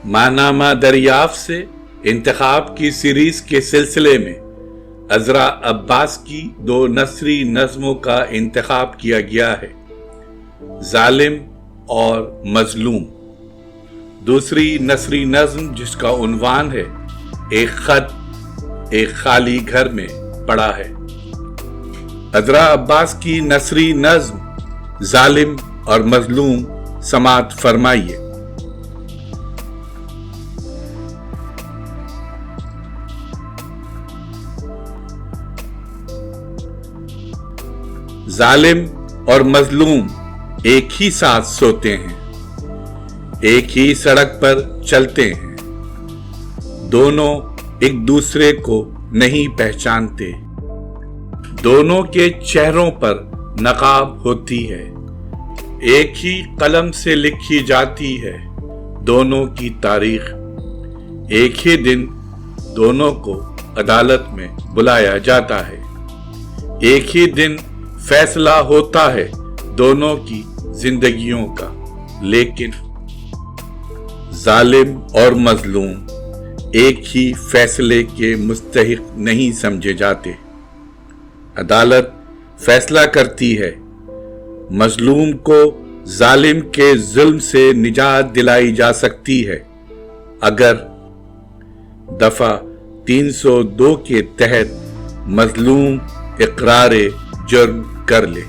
ماہنامہ دریافت سے انتخاب کی سیریز کے سلسلے میں عذرا عباس کی 2 نثری نظموں کا انتخاب کیا گیا ہے، ظالم اور مظلوم۔ دوسری نثری نظم جس کا عنوان ہے ایک خط ایک خالی گھر میں پڑا ہے۔ عذرا عباس کی نثری نظم ظالم اور مظلوم سماعت فرمائیے۔ ظالم اور مظلوم ایک ہی ساتھ سوتے ہیں، ایک ہی سڑک پر چلتے ہیں، دونوں ایک دوسرے کو نہیں پہچانتے، دونوں کے چہروں پر نقاب ہوتی ہے، ایک ہی قلم سے لکھی جاتی ہے دونوں کی تاریخ، ایک ہی دن دونوں کو عدالت میں بلایا جاتا ہے، ایک ہی دن فیصلہ ہوتا ہے دونوں کی زندگیوں کا، لیکن ظالم اور مظلوم ایک ہی فیصلے کے مستحق نہیں سمجھے جاتے۔ عدالت فیصلہ کرتی ہے، مظلوم کو ظالم کے ظلم سے نجات دلائی جا سکتی ہے اگر دفعہ 302 کے تحت مظلوم اقرار جرم کر لے۔